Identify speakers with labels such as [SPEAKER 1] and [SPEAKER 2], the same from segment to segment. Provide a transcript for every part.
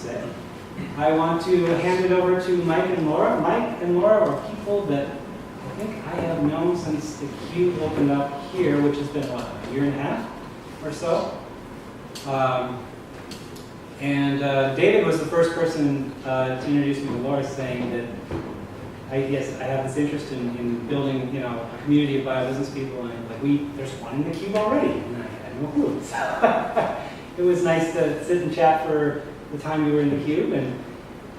[SPEAKER 1] say. I want to hand it over to Mike and Laura. Mike and Laura are people that I think I have known since the Cube opened up here, which has been, what, a year and a half or so? David was the first person to introduce me to Laura, saying that I have this interest in building, a community of biobusiness people, and there's one in the Cube already, and I had no clue. So it was nice to sit and chat for the time we were in the Cube,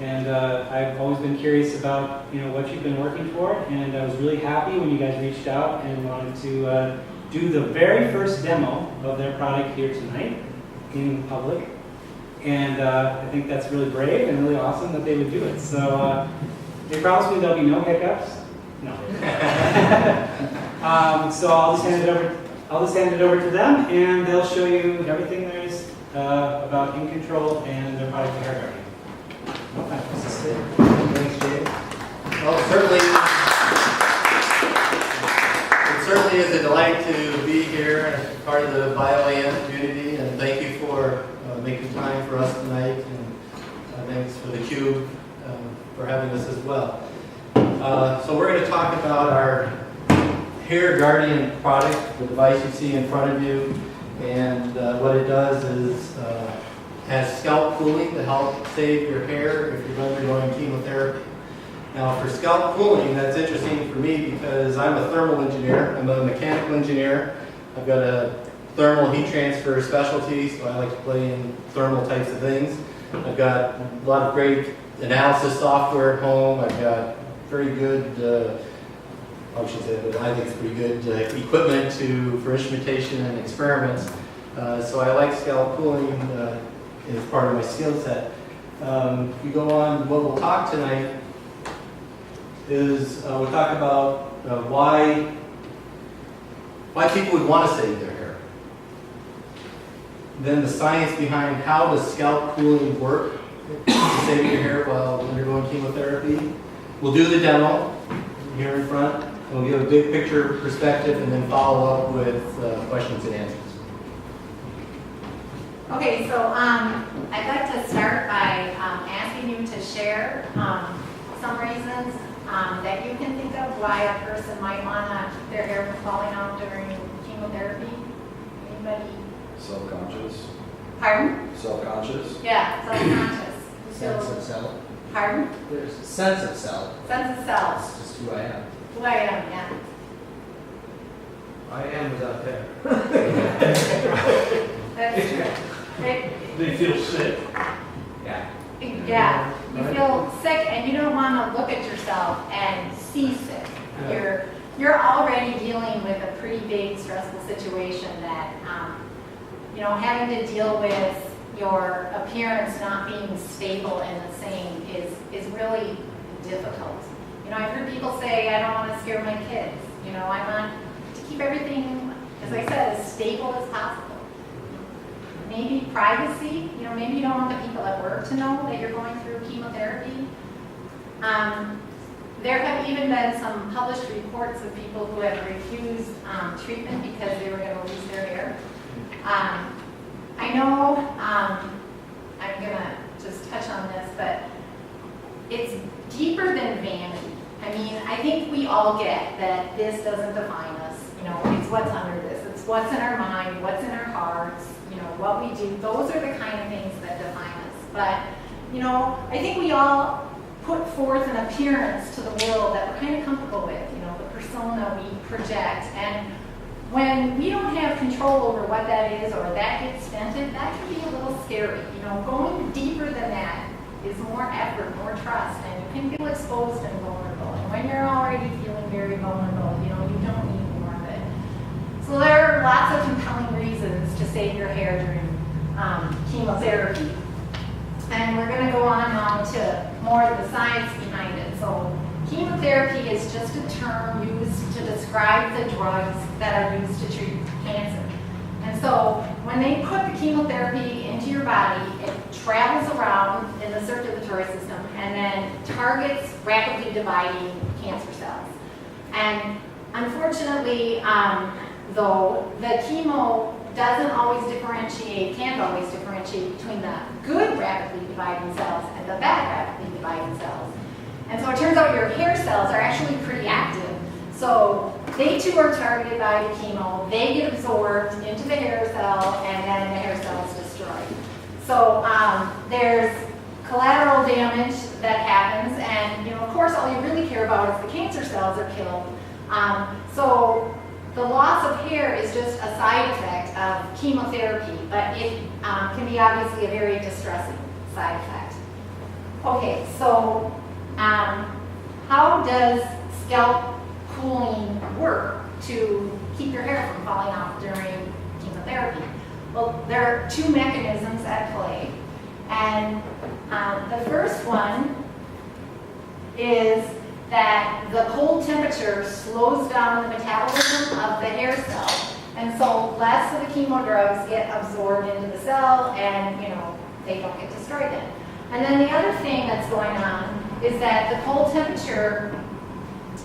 [SPEAKER 1] and I've always been curious about what you've been working toward, and I was really happy when you guys reached out and wanted to do the very first demo of their product here tonight in public. And I think that's really brave and really awesome that they would do it. So they promised me there'll be no hiccups. No. So I'll just hand it over to them, and they'll show you everything there is about InControl and their product HairGuardian.
[SPEAKER 2] Thanks, Jay. Well, it certainly is a delight to be here as part of the BioAM community, and thank you for making time for us tonight, and thanks for the Cube for having us as well. So we're going to talk about our HairGuardian product, the device you see in front of you, and what it does is has scalp cooling to help save your hair if you're undergoing chemotherapy. Now for scalp cooling, that's interesting for me because I'm a thermal engineer, I'm a mechanical engineer. I've got a thermal heat transfer specialty, so I like to play in thermal types of things. I've got a lot of great analysis software at home. I've got very good, I should say, but I think it's pretty good equipment for instrumentation and experiments. So I like scalp cooling as part of my skill set. If we go on, what we'll talk tonight is we'll talk about why people would want to save their hair. Then the science behind how does scalp cooling work to save your hair while undergoing chemotherapy. We'll do the demo here in front, and we'll give a big picture perspective and then follow up with questions and answers.
[SPEAKER 3] Okay, so I'd like to start by asking you to share some reasons that you can think of why a person might want to keep their hair from falling out during chemotherapy. Anybody?
[SPEAKER 4] Self-conscious.
[SPEAKER 3] Pardon?
[SPEAKER 4] Self-conscious.
[SPEAKER 3] Yeah, self-conscious.
[SPEAKER 5] Sense of self.
[SPEAKER 3] Pardon?
[SPEAKER 5] There's a sense of self.
[SPEAKER 3] Sense of self.
[SPEAKER 5] It's just who I am.
[SPEAKER 3] Who I am, yeah.
[SPEAKER 5] I am without hair.
[SPEAKER 3] That's true. Right?
[SPEAKER 6] They feel sick.
[SPEAKER 5] Yeah.
[SPEAKER 3] Yeah, you feel sick and you don't want to look at yourself and see sick. You're already dealing with a pretty big stressful situation that, having to deal with your appearance not being stable and the same is really difficult. I've heard people say, I don't want to scare my kids. I want to keep everything, as I said, as stable as possible. Maybe privacy, maybe you don't want the people at work to know that you're going through chemotherapy. There have even been some published reports of people who have refused treatment because they were going to lose their hair. I know, I'm going to just touch on this, but it's deeper than vanity. I think we all get that this doesn't define us. It's what's under this. It's what's in our mind, what's in our hearts, what we do. Those are the kind of things that define us. But, I think we all put forth an appearance to the world that we're kind of comfortable with, the persona we project. And when we don't have control over what that is or that gets dented, that can be a little scary. Going deeper than that is more effort, more trust, and you can feel exposed and vulnerable. And when you're already feeling very vulnerable, you don't need more of it. So there are lots of compelling reasons to save your hair during chemotherapy. And we're going to go on now to more of the science behind it. So chemotherapy is just a term used to describe the drugs that are used to treat cancer. And so when they put the chemotherapy into your body, it travels around in the circulatory system and then targets rapidly dividing cancer cells. And unfortunately, though, the chemo can't always differentiate between the good rapidly dividing cells and the bad rapidly dividing cells. And so it turns out your hair cells are actually pretty active. So they too are targeted by the chemo. They get absorbed into the hair cell, and then the hair cell is destroyed. So there's collateral damage that happens, and of course, all you really care about is the cancer cells are killed. So the loss of hair is just a side effect of chemotherapy, but it can be obviously a very distressing side effect. Okay, so how does scalp cooling work to keep your hair from falling off during chemotherapy? Well, there are two mechanisms at play. And the first one is that the cold temperature slows down the metabolism of the hair cell. And so less of the chemo drugs get absorbed into the cell, and they don't get destroyed then. And then the other thing that's going on is that the cold temperature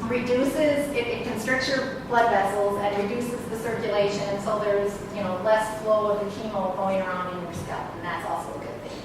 [SPEAKER 3] reduces, it constricts your blood vessels and reduces the circulation, and so there's less flow of the chemo going around in your scalp, and that's also a good thing.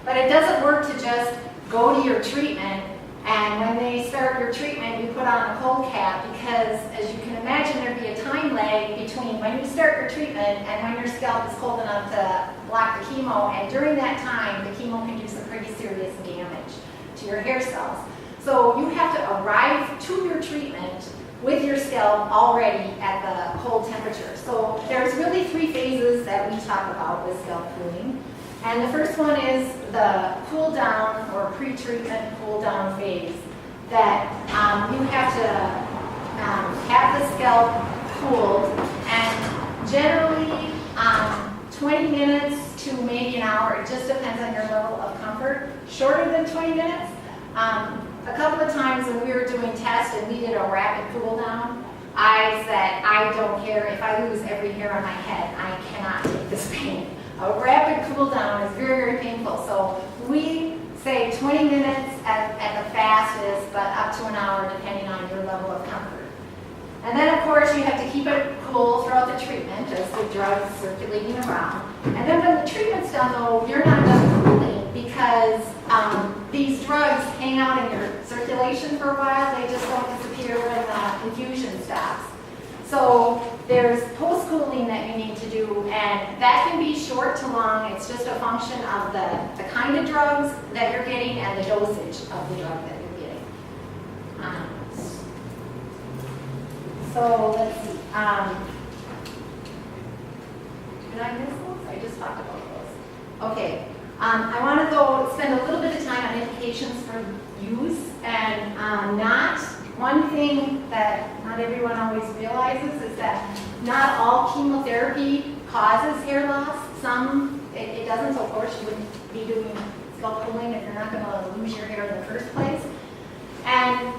[SPEAKER 3] But it doesn't work to just go to your treatment, and when they start your treatment, you put on a cold cap, because as you can imagine, there'd be a time lag between when you start your treatment and when your scalp is cold enough to block the chemo, and during that time, the chemo can do some pretty serious damage to your hair cells. So you have to arrive to your treatment with your scalp already at the cold temperature. So there's really three phases that we talk about with scalp cooling. And the first one is the cool down or pre-treatment cool down phase, that you have to have the scalp cooled, and generally 20 minutes to maybe an hour. It just depends on your level of comfort. Shorter than 20 minutes. A couple of times when we were doing tests and we did a rapid cool down, I said, I don't care if I lose every hair on my head. I cannot take this pain. A rapid cool down is very, very painful. So we say 20 minutes at the fastest, but up to an hour depending on your level of comfort. And then, of course, you have to keep it cool throughout the treatment as the drug is circulating around. And then when the treatment's done, though, you're not done cooling, because these drugs hang out in your circulation for a while. They just don't disappear when the infusion stops. So there's post-cooling that you need to do, and that can be short to long. It's just a function of the kind of drugs that you're getting and the dosage of the drug that you're getting. So let's see. Did I miss those? I just talked about those. Okay. I want to go spend a little bit of time on indications for use, and one thing that not everyone always realizes is that not all chemotherapy causes hair loss. Some it doesn't, so of course you wouldn't be doing scalp cooling if you're not going to lose your hair in the first place. And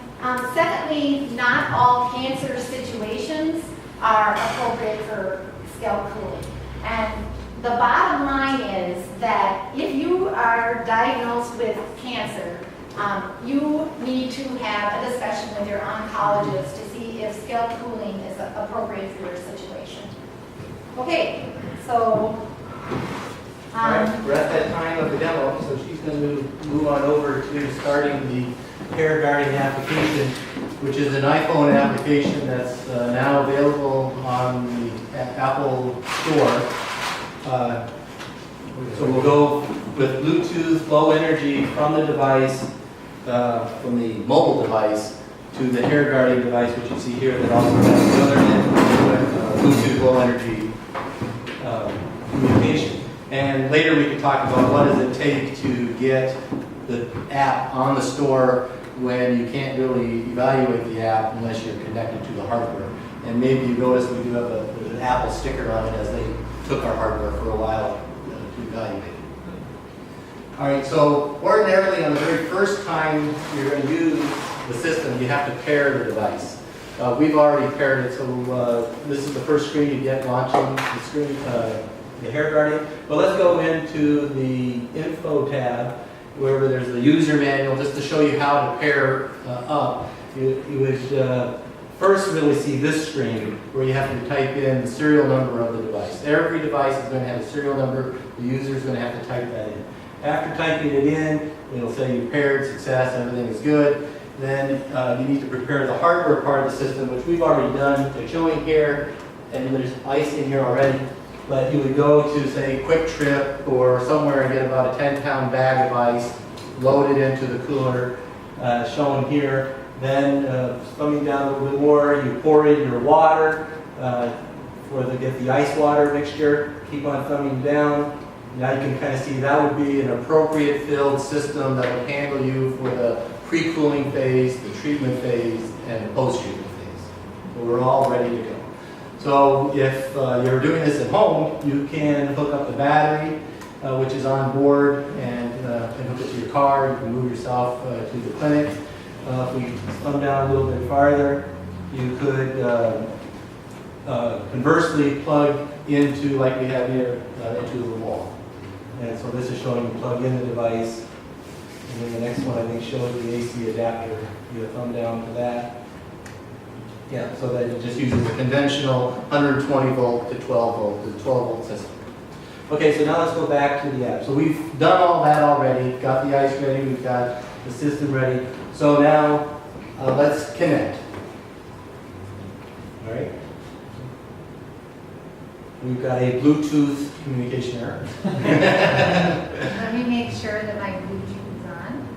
[SPEAKER 3] secondly, not all cancer situations are appropriate for scalp cooling. And the bottom line is that if you are diagnosed with cancer, you need to have a discussion with your oncologist to see if scalp cooling is appropriate for your situation. Okay, so
[SPEAKER 2] All right, we're at that time of the demo, so she's going to move on over to starting the HairGuardian application, which is an iPhone application that's now available on the Apple Store. So we'll go with Bluetooth low energy from the device, from the mobile device, to the HairGuardian device, which you see here, that also has the other end, Bluetooth low energy communication. And later we can talk about what does it take to get the app on the store when you can't really evaluate the app unless you're connected to the hardware. And maybe you notice we do have an Apple sticker on it, as they took our hardware for a while to evaluate it. All right, so ordinarily on the very first time you're going to use the system, you have to pair the device. We've already paired it, so this is the first screen you get launching the screen, the HairGuardian. But let's go into the Info tab, where there's the user manual, just to show you how to pair up. You would first really see this screen where you have to type in the serial number of the device. Every device is going to have a serial number. The user is going to have to type that in. After typing it in, it'll say you paired, success, everything is good. Then you need to prepare the hardware part of the system, which we've already done. They're showing here, and there's ice in here already. But you would go to, say, Quick Trip or somewhere and get about a 10-pound bag of ice, load it into the cooler, shown here. Then, thumbing down a little bit more, you pour in your water get the ice water mixture. Keep on thumbing down. Now you can kind of see that would be an appropriate filled system that would handle you for the pre-cooling phase, the treatment phase, and the post-treatment phase. So we're all ready to go. So if you're doing this at home, you can hook up the battery, which is on board, and hook it to your car. You can move yourself to the clinic. If we thumb down a little bit farther, you could conversely plug into, like we have here, into the wall. And so this is showing you plug in the device. And then the next one, I think, shows the AC adapter. You thumb down to that. Yeah, so that it just uses a conventional 120 volt to 12 volt, the 12 volt system. Okay, so now let's go back to the app. So we've done all that already, got the ice ready, we've got the system ready. So now let's connect. All right. We've got a Bluetooth communication error.
[SPEAKER 3] Let me make sure that my Bluetooth is on.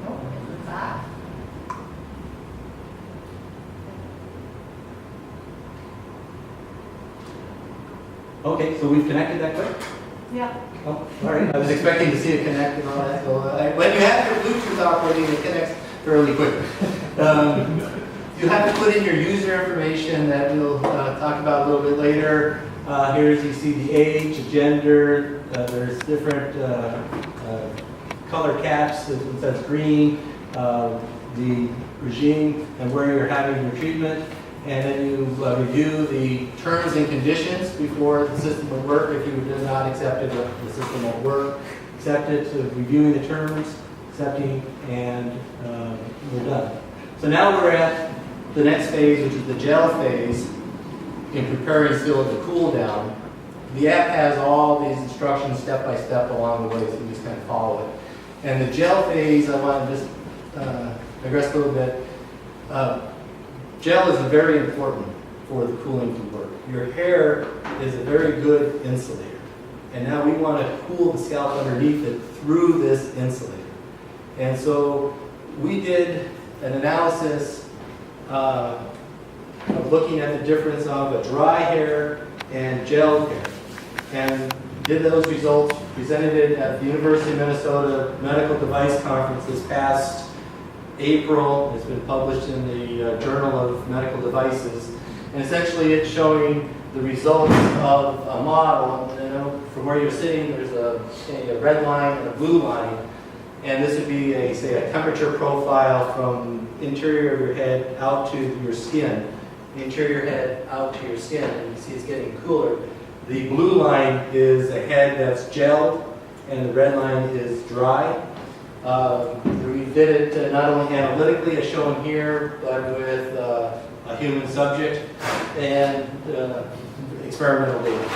[SPEAKER 3] Oh, it's off.
[SPEAKER 2] Okay, so we've connected that quick?
[SPEAKER 3] Yeah.
[SPEAKER 2] Oh, all right. I was expecting to see it connect and all that. So when you have your Bluetooth operating, it connects fairly quickly. You have to put in your user information that we'll talk about a little bit later. Here's, you see the age, the gender. There's different color caps. It says green, the regime, and where you're having your treatment. And then you review the terms and conditions before the system will work. If you do not accept it, the system won't work. Accept it, so reviewing the terms, accepting, and we're done. So now we're at the next phase, which is the gel phase, in preparing still the cool down. The app has all these instructions step by step along the way, so you just kind of follow it. And the gel phase, I want to just digress a little bit. Gel is very important for the cooling to work. Your hair is a very good insulator. And now we want to cool the scalp underneath it through this insulator. And so we did an analysis of looking at the difference of a dry hair and gel hair. And did those results, presented it at the University of Minnesota Medical Device Conference this past April. It's been published in the Journal of Medical Devices. And essentially it's showing the results of a model. And from where you're sitting, there's a red line and a blue line. And this would be, say, a temperature profile from interior of your head out to your skin. Interior head out to your skin. And you see it's getting cooler. The blue line is a head that's gelled, and the red line is dry. We did it not only analytically, as shown here, but with a human subject and experimental data.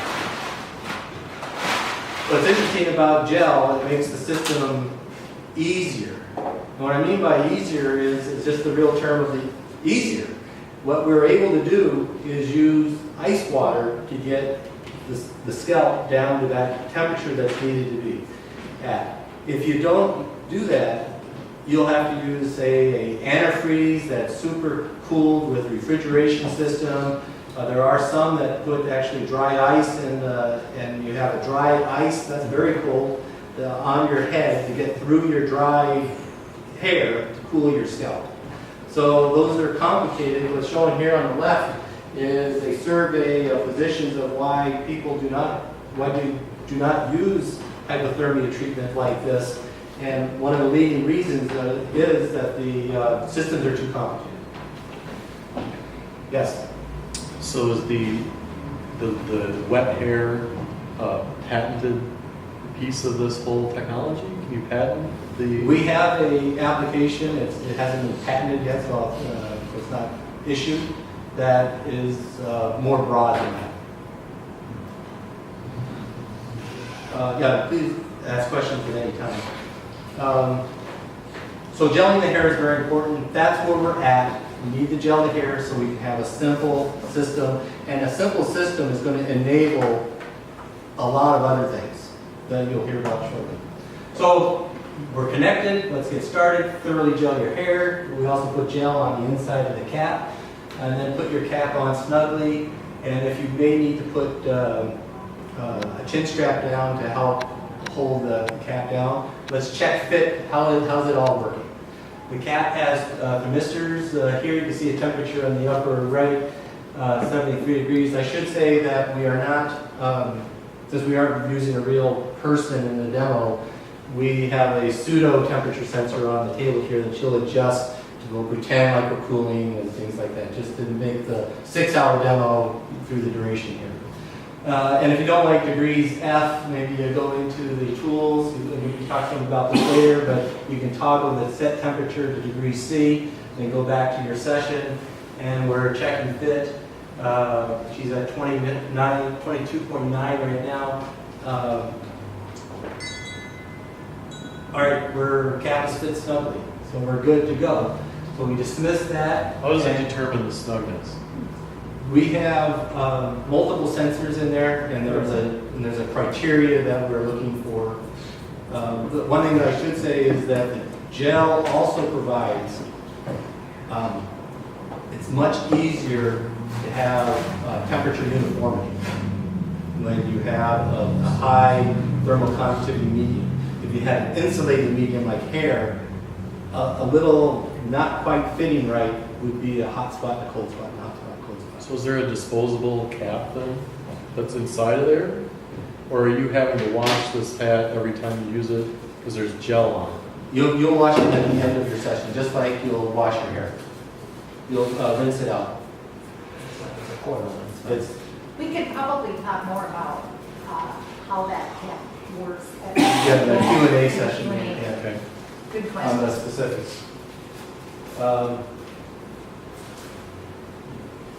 [SPEAKER 2] What's interesting about gel, it makes the system easier. And what I mean by easier is just the real term of the easier. What we're able to do is use ice water to get the scalp down to that temperature that's needed to be at. If you don't do that, you'll have to use, say, an antifreeze that's super cooled with a refrigeration system. There are some that put actually dry ice in, and you have a dry ice that's very cold on your head to get through your dry hair to cool your scalp. So those are complicated. What's shown here on the left is a survey of physicians of why people do not use hypothermia treatment like this. And one of the leading reasons is that the systems are too complicated. Yes?
[SPEAKER 6] So is the wet hair patented piece of this whole technology? Can you patent the...
[SPEAKER 2] We have an application, it hasn't been patented yet, so it's not issued, that is more broad than that. Yeah, please ask questions at any time. So gelling the hair is very important. That's where we're at. We need to gel the hair so we can have a simple system. And a simple system is going to enable a lot of other things that you'll hear about shortly. So we're connected. Let's get started. Thoroughly gel your hair. We also put gel on the inside of the cap. And then put your cap on snugly. And if you may need to put a chin strap down to help hold the cap down, let's check fit. How's it all working? The cap has thermistors. Here you can see a temperature in the upper right, 73 degrees. I should say that we are not, since we aren't using a real person in the demo, we have a pseudo temperature sensor on the table here that she'll adjust to go pretend like we're cooling and things like that, just to make the 6-hour demo through the duration here. And if you don't like degrees F, maybe you go into the tools. We can talk to them about this later, but you can toggle the set temperature to degree C, then go back to your session, and we're checking fit. She's at 22.9 right now. All right, we're cap is fit snugly, so we're good to go. So we dismiss that.
[SPEAKER 6] How does it determine the snugness?
[SPEAKER 2] We have multiple sensors in there, and there's a criteria that we're looking for. The one thing that I should say is that the gel also provides, it's much easier to have temperature uniformity when you have a high thermal conductivity medium. If you have an insulated medium like hair, a little not quite fitting right would be a hot spot and a cold spot, not a cold spot.
[SPEAKER 6] So is there a disposable cap then that's inside of there? Or are you having to wash this hat every time you use it because there's gel on it?
[SPEAKER 2] You'll wash it at the end of your session, just like you'll wash your hair. You'll rinse it out.
[SPEAKER 3] We could probably talk more about how that cap works.
[SPEAKER 2] Yeah, the Q&A session.
[SPEAKER 3] Q&A.
[SPEAKER 2] Yeah,
[SPEAKER 6] Okay.
[SPEAKER 3] Good
[SPEAKER 2] on
[SPEAKER 3] question.
[SPEAKER 2] the specifics.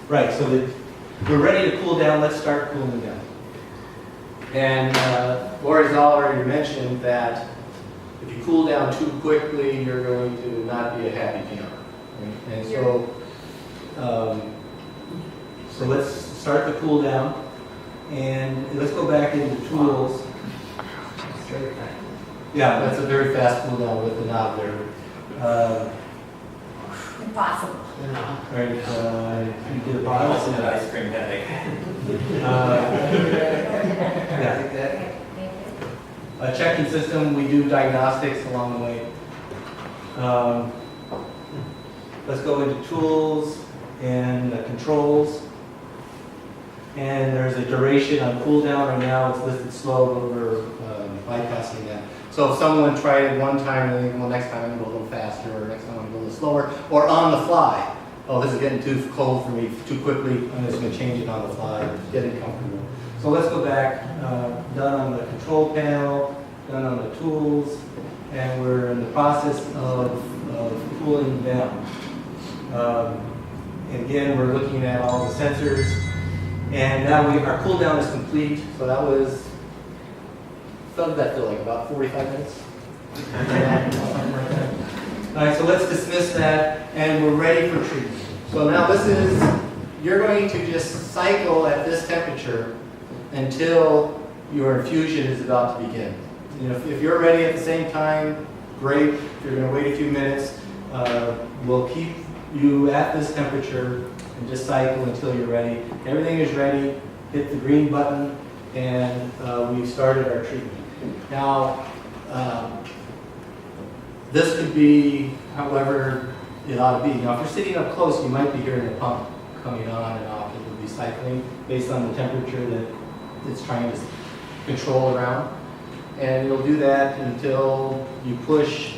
[SPEAKER 2] Right, so we're ready to cool down. Let's start cooling down. And Lori's already mentioned that if you cool down too quickly, you're going to not be a happy camper. Right? And so let's start the cool down, and let's go back into tools. Yeah, that's a very fast cool down with the knob there.
[SPEAKER 3] Impossible.
[SPEAKER 2] All right, you did a bottle.
[SPEAKER 5] Also an ice cream headache.
[SPEAKER 2] Yeah.
[SPEAKER 3] Okay, thank you.
[SPEAKER 2] A checking system, we do diagnostics along the way. Let's go into tools and controls. And there's a duration on cool down right now. It's listed slow, but we're bypassing that. So if someone tried it one time and they think, well, next time I'm going to go a little faster, or next time I'm going to go a little slower, or on the fly. Oh, this is getting too cold for me too quickly. I'm just going to change it on the fly, get it comfortable. So let's go back. Done on the control panel, done on the tools, and we're in the process of cooling down. And again, we're looking at all the sensors, and now our cool down is complete. So that was, what did that feel like? About 45 minutes? All right, so let's dismiss that, and we're ready for treatment. So now this is, you're going to just cycle at this temperature until your infusion is about to begin. You know, if you're ready at the same time, great. If you're going to wait a few minutes, we'll keep you at this temperature and just cycle until you're ready. Everything is ready. Hit the green button, and we've started our treatment. Now, this could be however it ought to be. Now, if you're sitting up close, you might be hearing the pump coming on and off. It will be cycling based on the temperature that it's trying to control around. And it'll do that until you push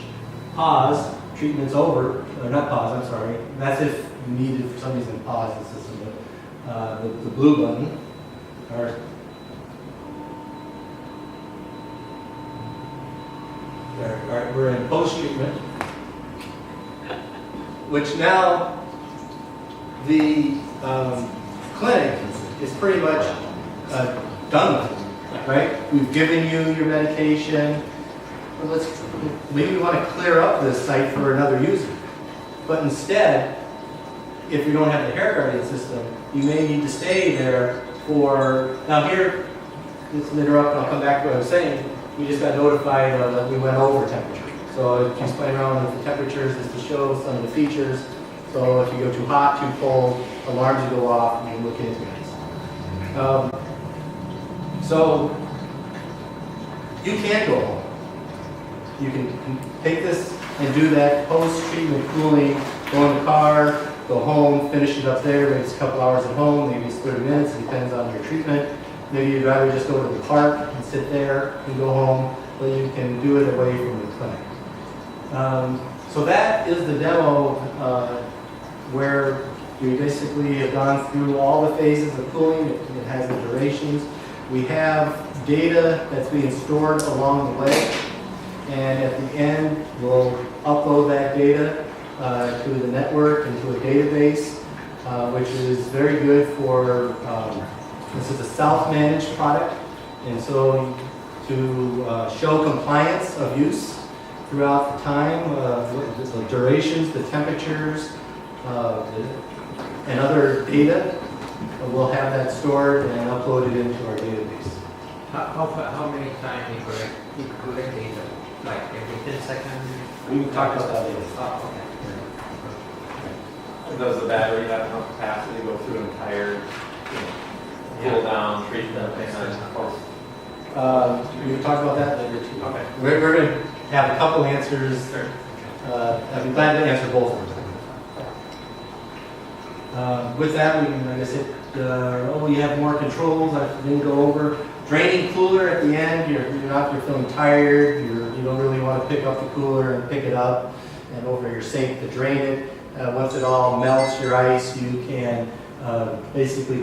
[SPEAKER 2] pause, treatment's over, or not pause, I'm sorry. That's if you needed for some reason pause the system. But the blue button, or all right, we're in post-treatment, which now the clinic is pretty much done with. right? We've given you your medication. Well, maybe we want to clear up this site for another user. But instead, if you don't have the HairGuardian system, you may need to stay there for, now here, just an interrupt, and I'll come back to what I was saying. We just got notified that we went over temperature. So just playing around with the temperatures is to show some of the features. So if you go too hot, too cold, alarms will go off, and you can look into it. So you can go home. You can take this and do that post-treatment cooling, go in the car, go home, finish it up there. Maybe it's a couple hours at home, maybe it's 30 minutes, it depends on your treatment. Maybe you'd rather just go to the park and sit there and go home, but you can do it away from the clinic. So that is the demo where we basically have gone through all the phases of cooling. It has the durations. We have data that's being stored along the way, and at the end we'll upload that data to the network and to a database, which is very good for, this is a self-managed product, and so to show compliance of use throughout the time, the durations, the temperatures, and other data, we'll have that stored and uploaded into our database.
[SPEAKER 5] How many times you collect data? Like every 10 seconds?
[SPEAKER 2] We can talk about that later.
[SPEAKER 5] Oh, okay.
[SPEAKER 7] Does the battery have enough capacity to go through an entire, cool down, treatment, and then post?
[SPEAKER 2] We can talk about that later too.
[SPEAKER 7] Okay.
[SPEAKER 2] We're going to have a couple answers. I'd be glad to answer both of them. With that, we can, like I said, you have more controls. I didn't go over. Draining cooler at the end. You're feeling tired. You don't really want to pick up the cooler and pick it up and over your sink to drain it. Once it all melts your ice, you can basically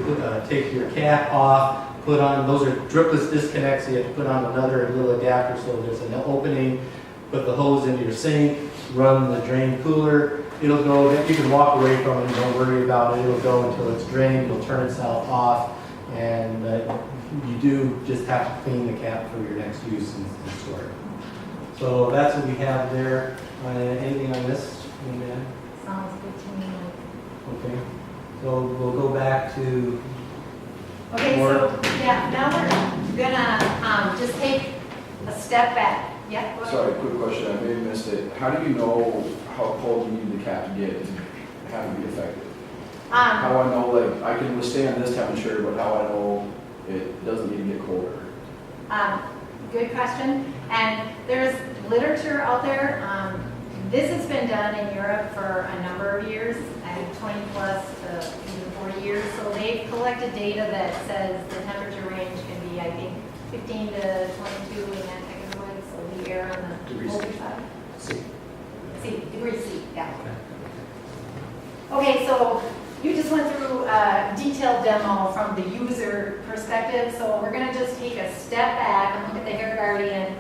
[SPEAKER 2] take your cap off, put on, those are dripless disconnects, so you have to put on another little adapter so there's an opening, put the hose into your sink, run the drain cooler. It'll go, you can walk away from it, don't worry about it, it'll go until it's drained, it'll turn itself off, and you do just have to clean the cap for your next use and store it. So that's what we have there. Anything I missed?
[SPEAKER 3] Sounds good to me.
[SPEAKER 2] Okay, so we'll go back to,
[SPEAKER 3] Okay, so yeah, now we're gonna just take a step back. Yeah, go ahead.
[SPEAKER 4] Sorry, quick question, I may have missed it. How do you know how cold you need the cap to get to have it be effective? How I know, like, I can withstand this temperature, but how I know it doesn't need to get colder?
[SPEAKER 3] Good question. And there's literature out there. This has been done in Europe for a number of years, I think 20 plus to even 40 years. So they've collected data that says the temperature range can be, I think, 15 to 22 in that neck of the woods, so the air on the
[SPEAKER 4] Degrees
[SPEAKER 3] colder side.
[SPEAKER 5] C.
[SPEAKER 3] Degrees C, yeah. Okay, so you just went through a detailed demo from the user perspective, so we're going to just take a step back and look at the HairGuardian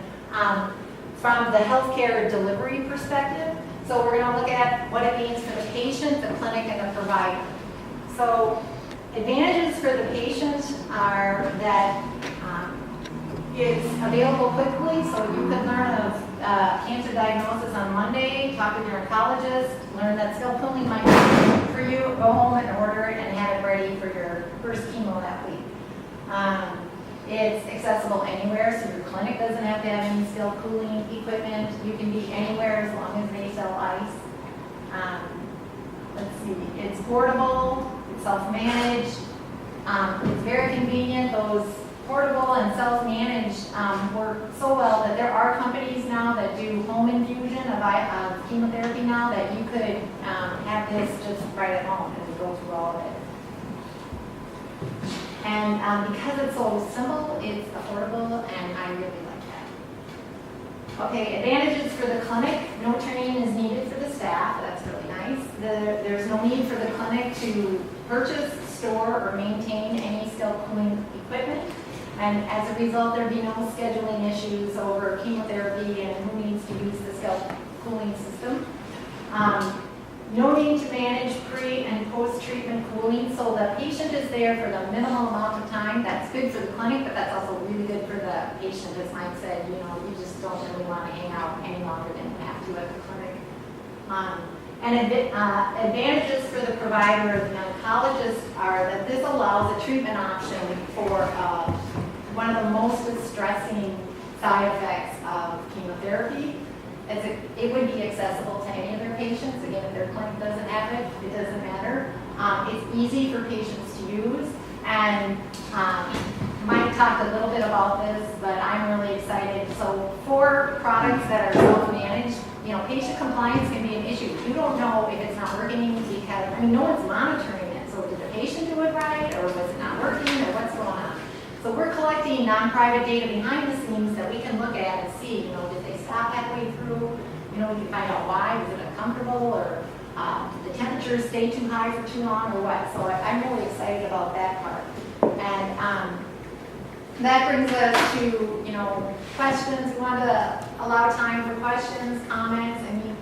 [SPEAKER 3] from the healthcare delivery perspective. So we're going to look at what it means for the patient, the clinic, and the provider. So advantages for the patient are that it's available quickly, so you can learn of cancer diagnosis on Monday, talk with your oncologist, learn that scalp cooling might be for you, go home and order it and have it ready for your first chemo that week. It's accessible anywhere, so your clinic doesn't have to have any scalp cooling equipment. You can be anywhere as long as they sell ice. Let's see, it's portable, it's self-managed, it's very convenient. Those portable and self-managed work so well that there are companies now that do home infusion of chemotherapy now that you could have this just right at home and go through all of it. And because it's so simple, it's affordable, and I really like that. Okay, advantages for the clinic. No training is needed for the staff. That's really nice. There's no need for the clinic to purchase, store, or maintain any scalp cooling equipment. And as a result, there'd be no scheduling issues over chemotherapy and who needs to use the scalp cooling system. No need to manage pre- and post post-treatment cooling, so the patient is there for the minimal amount of time. That's good for the clinic, but that's also really good for the patient. As Mike said, you know, you just don't really want to hang out any longer than you have to at the clinic. Advantages for the provider or the oncologist are that this allows a treatment option for one of the most distressing side effects of chemotherapy. It would be accessible to any of their patients. Again, if their clinic doesn't have it, it doesn't matter. It's easy for patients to use. And Mike talked a little bit about this, but I'm really excited. So for products that are self-managed, you know, patient compliance can be an issue. You don't know if it's not working because, I mean, no one's monitoring it. So did the patient do it right, or was it not working, or what's going on? So we're collecting non-private data behind the scenes that we can look at and see, you know, did they stop halfway through? You know, we can find out why. Was it uncomfortable, or did the temperatures stay too high for too long, or what? So I'm really excited about that part. And that brings us to, you know, questions. We want to allow time for questions, comments. I mean,